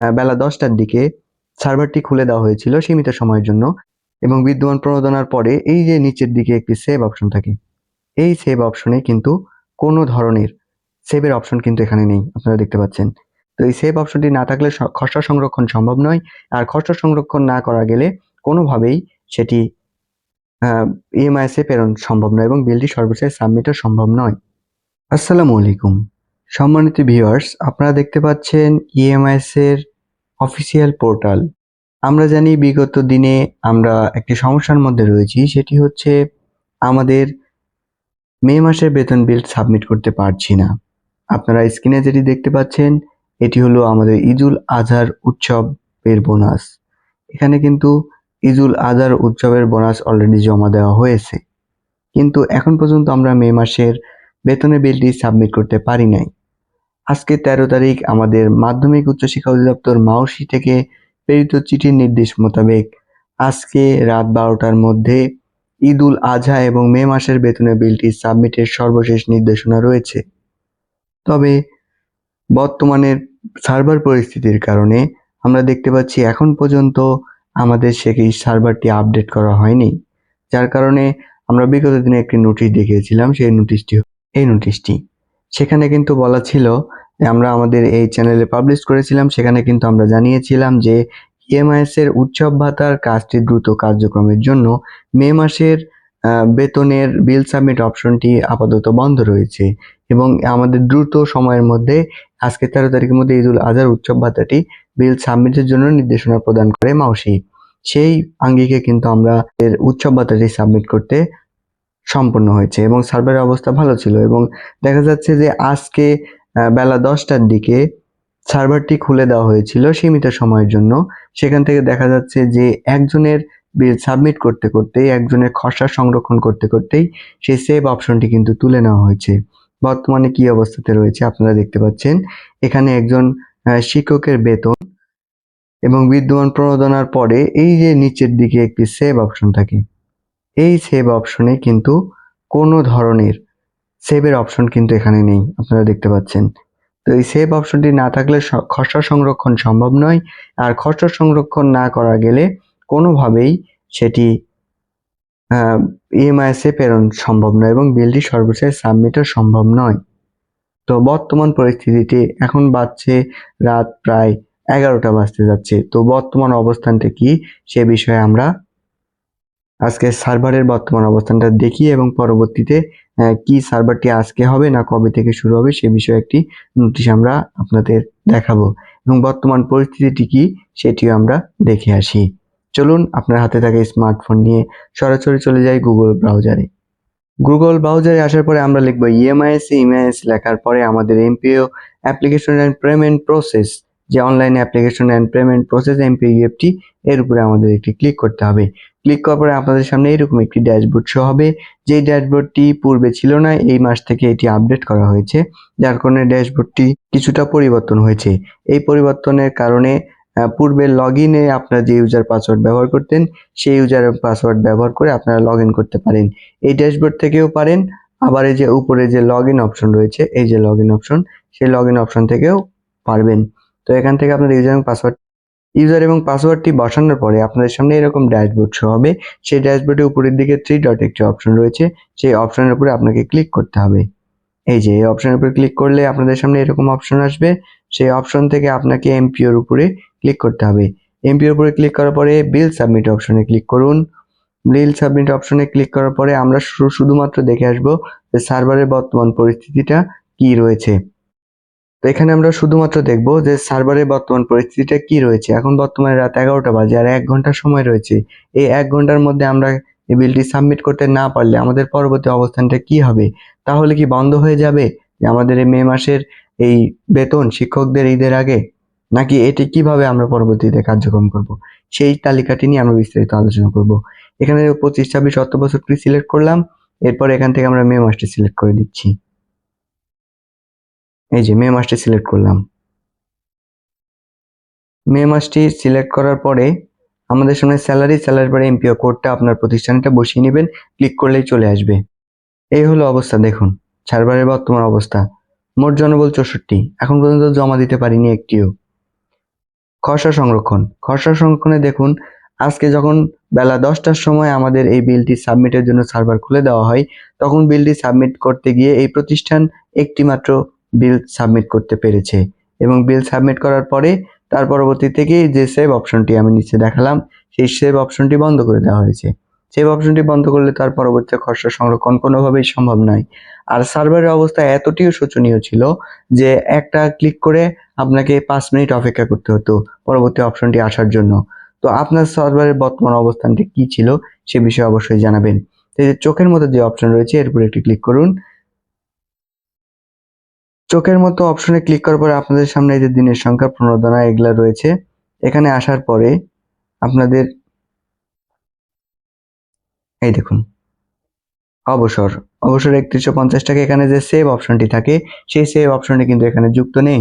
বেলা 10টার দিকে সার্ভারটি খুলে দেওয়া হয়েছিল সীমিত সময়ের জন্য এবং বিদ্যমান প্রণোদনার পরে এই যে নিচের দিকে একটি সেভ অপশন থাকে, এই সেভ অপশনে কিন্তু কোনো ধরনের সেভের অপশন কিন্তু এখানে নেই, আপনারা দেখতে পাচ্ছেন। তো এই সেভ অপশনটি না থাকলে খসড়া সংরক্ষণ সম্ভব নয়, আর খসড়া সংরক্ষণ না করা গেলে কোনোভাবেই সেটি ইএমআইএসে প্রেরণ সম্ভব নয় এবং বিলটি সর্বশেষ সাবমিটও সম্ভব নয়। আসসালামু আলাইকুম সম্মানিত ভিউয়ার্স, আপনারা দেখতে পাচ্ছেন ইএমআইএস এর অফিসিয়াল পোর্টাল। আমরা জানি বিগত দিনে আমরা একটি সমস্যার মধ্যে রয়েছি, সেটি হচ্ছে আমাদের মে মাসের বেতন বিল সাবমিট করতে পারছি না। আপনারা স্ক্রিনে যেটি দেখতে পাচ্ছেন এটি হলো আমাদের ঈদুল আজহার উৎসবের বোনাস। এখানে কিন্তু ঈদুল আজহার উৎসবের বোনাস অলরেডি জমা দেওয়া হয়েছে, কিন্তু এখন পর্যন্ত আমরা মে মাসের বেতনের বিলটি সাবমিট করতে পারি নাই। আজকে 13 তারিখ আমাদের মাধ্যমিক উচ্চশিক্ষা অধিদপ্তর মাউসি থেকে প্রেরিত চিঠির নির্দেশ মোতাবেক আজকে রাত 12টার মধ্যে ঈদুল আজহা এবং মে মাসের বেতনের বিলটি সাবমিটের সর্বশেষ নির্দেশনা রয়েছে। তবে বর্তমানের সার্ভার পরিস্থিতির কারণে আমরা দেখতে পাচ্ছি এখন পর্যন্ত আমাদের সেই সার্ভারটি আপডেট করা হয়নি, যার কারণে আমরা বিগত দিনে একটি নোটিশ দেখিয়েছিলাম। সেই নোটিশটি সেখানে কিন্তু বলা ছিল, আমরা আমাদের এই চ্যানেলে পাবলিশ করেছিলাম, সেখানে কিন্তু আমরা জানিয়েছিলাম যে ইএমআইএস এর উৎসব ভাতার কাজটি দ্রুত কার্যক্রমের জন্য মে মাসের বেতনের বিল সাবমিট অপশনটি আপাতত বন্ধ রয়েছে এবং আমাদের দ্রুত সময়ের মধ্যে আজকে 13 তারিখের মধ্যে ঈদুল আজহার উৎসব ভাতাটি বিল সাবমিটের জন্য নির্দেশনা প্রদান করে মাউসি। সেই আঙ্গিকে কিন্তু আমরা এর উৎসব ভাতাটি সাবমিট করতে সম্পন্ন হয়েছে এবং সার্ভারের অবস্থা ভালো ছিল এবং দেখা যাচ্ছে যে আজকে বেলা 10টার দিকে সার্ভারটি খুলে দেওয়া হয়েছিল সীমিত সময়ের জন্য। সেখান থেকে দেখা যাচ্ছে যে একজনের বিল সাবমিট করতে করতেই, একজনের খসড়া সংরক্ষণ করতে করতেই সেই সেভ অপশনটি কিন্তু তুলে নেওয়া হয়েছে। বর্তমানে কি অবস্থাতে রয়েছে আপনারা দেখতে পাচ্ছেন। এখানে একজন শিক্ষকের বেতন এবং বিদ্যমান প্রণোদনার পরে এই যে নিচের দিকে একটি সেভ অপশন থাকে, এই সেভ অপশনে কিন্তু কোনো ধরনের সেভের অপশন কিন্তু এখানে নেই, আপনারা দেখতে পাচ্ছেন। তো এই সেভ অপশনটি না থাকলে খসড়া সংরক্ষণ সম্ভব নয়, আর খসড়া সংরক্ষণ না করা গেলে কোনোভাবেই সেটি ইএমআইএসে প্রেরণ সম্ভব নয় এবং বিলটি সর্বশেষ সাবমিটও সম্ভব নয়। তো বর্তমান পরিস্থিতিতে এখন বাজছে রাত প্রায় 11টা বাজতে যাচ্ছে। তো বর্তমান অবস্থানটা কি সে বিষয়ে আমরা আজকে সার্ভারের বর্তমান অবস্থানটা দেখি এবং পরবর্তীতে কি সার্ভারটি আজকে হবে না কবে থেকে শুরু হবে সে বিষয়ে একটি নোটিশ আমরা আপনাদের দেখাবো এবং বর্তমান পরিস্থিতিটি কি সেটিও আমরা দেখে আসি। চলুন আপনার হাতে থাকা স্মার্টফোন নিয়ে সরাসরি চলে যাই গুগল ব্রাউজারে। গুগল ব্রাউজারে আসার পরে আমরা লিখব ইএমআইএস লেখার পরে আমাদের MPO application and payment process, যে online application and payment process MPO UFT, এর উপরে আমাদের একটি ক্লিক করতে হবে। ক্লিক করার পরে আপনাদের সামনে এরকম একটি ড্যাশবোর্ড শো হবে, যেই ড্যাশবোর্ডটি পূর্বে ছিল না, এই মাস থেকে এটি আপডেট করা হয়েছে, যার কারণে ড্যাশবোর্ডটি কিছুটা পরিবর্তন হয়েছে। এই পরিবর্তনের কারণে পূর্বে লগইনে আপনারা যে ইউজার পাসওয়ার্ড ব্যবহার করতেন সেই ইউজার পাসওয়ার্ড ব্যবহার করে আপনারা লগ ইন করতে পারেন। এই ড্যাশবোর্ড থেকেও পারেন, আবার এই যে উপরে যে লগ ইন অপশন রয়েছে, এই যে লগ ইন অপশন, সেই লগ ইন অপশন থেকেও পারবেন। তো এখান থেকে আপনার ইউজার এবং পাসওয়ার্ডটি বসানোর পরে আপনাদের সামনে এরকম ড্যাশবোর্ড শো হবে। সেই ড্যাশবোর্ডের উপরের দিকে 3 ডট একটি অপশন রয়েছে, সেই অপশনের উপরে আপনাকে ক্লিক করতে হবে। এই যে এই অপশনের উপরে ক্লিক করলে আপনাদের সামনে এরকম অপশন আসবে, সেই অপশন থেকে আপনাকে এমপিওর উপরে ক্লিক করতে হবে। এমপিওর উপরে ক্লিক করার পরে বিল সাবমিট অপশনে ক্লিক করুন। বিল সাবমিট অপশনে ক্লিক করার পরে আমরা শুধুমাত্র দেখে আসবো যে সার্ভারের বর্তমান পরিস্থিতিটা কি রয়েছে। তো এখানে আমরা শুধুমাত্র দেখব যে সার্ভারের বর্তমান পরিস্থিতিটা কি রয়েছে। এখন বর্তমানে রাত 11টা বাজে আর 1 ঘন্টা সময় রয়েছে। এই 1 ঘন্টার মধ্যে আমরা এই বিলটি সাবমিট করতে না পারলে আমাদের পরবর্তী অবস্থানটা কি হবে? তাহলে কি বন্ধ হয়ে যাবে যে আমাদের এই মে মাসের এই বেতন শিক্ষকদের ঈদের আগে, নাকি এটি কিভাবে আমরা পরবর্তীতে কার্যক্রম করব? সেই তালিকাটি নিয়ে আমরা বিস্তারিত আলোচনা করব। এখানে 25-26 অর্থবছরটি সিলেক্ট করলাম, এরপর এখান থেকে আমরা মে মাসটি সিলেক্ট করে দিচ্ছি। এই যে মে মাসটি সিলেক্ট করলাম। মে মাসটি সিলেক্ট করার পরে আমাদের সামনে স্যালারির পরে এমপিও কোডটা আপনার প্রতিষ্ঠানটা বসিয়ে নেবেন, ক্লিক করলেই চলে আসবে। এই হলো অবস্থা, দেখুন সার্ভারের বর্তমান অবস্থা। মোট জনবল 64, এখন পর্যন্ত জমা দিতে পারিনি একটিও। খসড়া সংরক্ষণে দেখুন, আজকে যখন বেলা 10টার সময় আমাদের এই বিলটি সাবমিটের জন্য সার্ভার খুলে দেওয়া হয়, তখন বিলটি সাবমিট করতে গিয়ে এই প্রতিষ্ঠান একটি মাত্র বিল সাবমিট করতে পেরেছে এবং বিল সাবমিট করার পরে তার পরবর্তী থেকে যে সেভ অপশনটি আমি নিচে দেখালাম, সেই সেভ অপশনটি বন্ধ করে দেওয়া হয়েছে। সেভ অপশনটি বন্ধ করলে তার পরবর্তী খসড়া সংরক্ষণ কোনোভাবেই সম্ভব নয়। আর সার্ভারের অবস্থা এতটিও শোচনীয় ছিল যে একটা ক্লিক করে আপনাকে 5 মিনিট অপেক্ষা করতে হতো পরবর্তী অপশনটি আসার জন্য। তো আপনার সার্ভারের বর্তমান অবস্থানটি কি ছিল সে বিষয়ে অবশ্যই জানাবেন। তো এই যে চোখের মতো যে অপশন রয়েছে এর উপরে একটি ক্লিক করুন। চোখের মতো অপশনে ক্লিক করার পরে আপনাদের সামনে এই যে দিনের সংখ্যা, প্রণোদনা এগুলা রয়েছে। এখানে আসার পরে আপনাদের এই দেখুন অবসর ৩১৫০ টাকা, এখানে যে সেভ অপশনটি থাকে সেই সেভ অপশনটি কিন্তু এখানে যুক্ত নেই।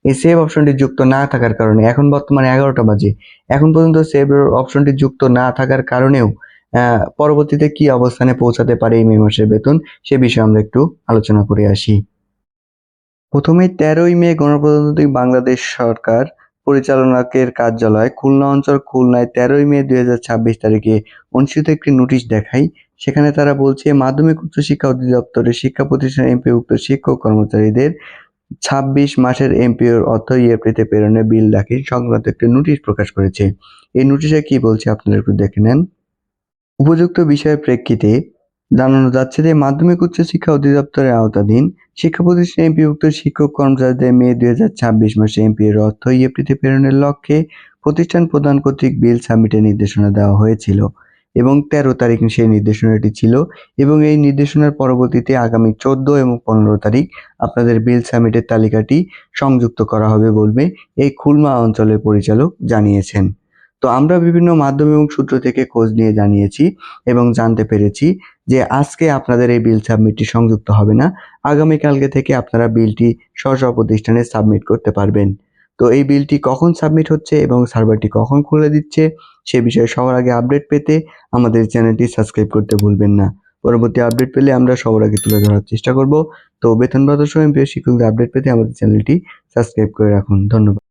এই সেভ অপশনটি যুক্ত না থাকার কারণে এখন বর্তমানে 11টা বাজে, এখন পর্যন্ত সেভ অপশনটি যুক্ত না থাকার কারণেও পরবর্তীতে কি অবস্থানে পৌঁছাতে পারে এই মে মাসের বেতন সে বিষয়ে আমরা একটু আলোচনা করে আসি। প্রথমে 13ই মে গণপ্রজাতন্ত্রী বাংলাদেশ সরকার পরিচালনাকের কার্যালয় খুলনা অঞ্চল, খুলনায় 13ই মে 2026 তারিখে অনুষ্ঠিত একটি নোটিশ দেখায়। সেখানে তারা বলছে মাধ্যমিক উচ্চশিক্ষা অধিদপ্তরের শিক্ষা প্রতিষ্ঠান এমপিওভুক্ত শিক্ষক কর্মচারীদের 26 মাসের এমপিওর অর্থ এপ্রিলে প্রেরণের বিল দাখিল সংক্রান্ত একটি নোটিশ প্রকাশ করেছে। এই নোটিশে কি বলছে আপনারা একটু দেখে নেন। উপযুক্ত বিষয়ের প্রেক্ষিতে জানানো যাচ্ছে যে মাধ্যমিক উচ্চশিক্ষা অধিদপ্তরের আওতাধীন শিক্ষা প্রতিষ্ঠানে এমপিভুক্ত শিক্ষক কর্মচারীদের মে 2026 মাসে এমপিওর অর্থ এপ্রিলে প্রেরণের লক্ষ্যে প্রতিষ্ঠান প্রদান কর্তৃক বিল সাবমিটের নির্দেশনা দেওয়া হয়েছিল এবং 13 তারিখ সেই নির্দেশনাটি ছিল এবং এই নির্দেশনার পরবর্তীতে আগামী 14 এবং 15 তারিখ আপনাদের বিল সাবমিটের তালিকাটি সংযুক্ত করা হবে বলবে এই খুলনা অঞ্চলের পরিচালক জানিয়েছেন। তো আমরা বিভিন্ন মাধ্যম এবং সূত্র থেকে খোঁজ নিয়ে জানিয়েছি এবং জানতে পেরেছি যে আজকে আপনাদের এই বিল সাবমিটটি সংযুক্ত হবে না, আগামীকালকে থেকে আপনারা বিলটি স্ব প্রতিষ্ঠানে সাবমিট করতে পারবেন। তো এই বিলটি কখন সাবমিট হচ্ছে এবং সার্ভারটি কখন খুলে দিচ্ছে সে বিষয়ে সবার আগে আপডেট পেতে আমাদের চ্যানেলটি সাবস্ক্রাইব করতে ভুলবেন না। পরবর্তী আপডেট পেলে আমরা সবার আগে তুলে ধরার চেষ্টা করব। তো বেতন ভাতা সহ এমপিও শিক্ষকদের আপডেট পেতে আমাদের চ্যানেলটি সাবস্ক্রাইব করে রাখুন। ধন্যবাদ।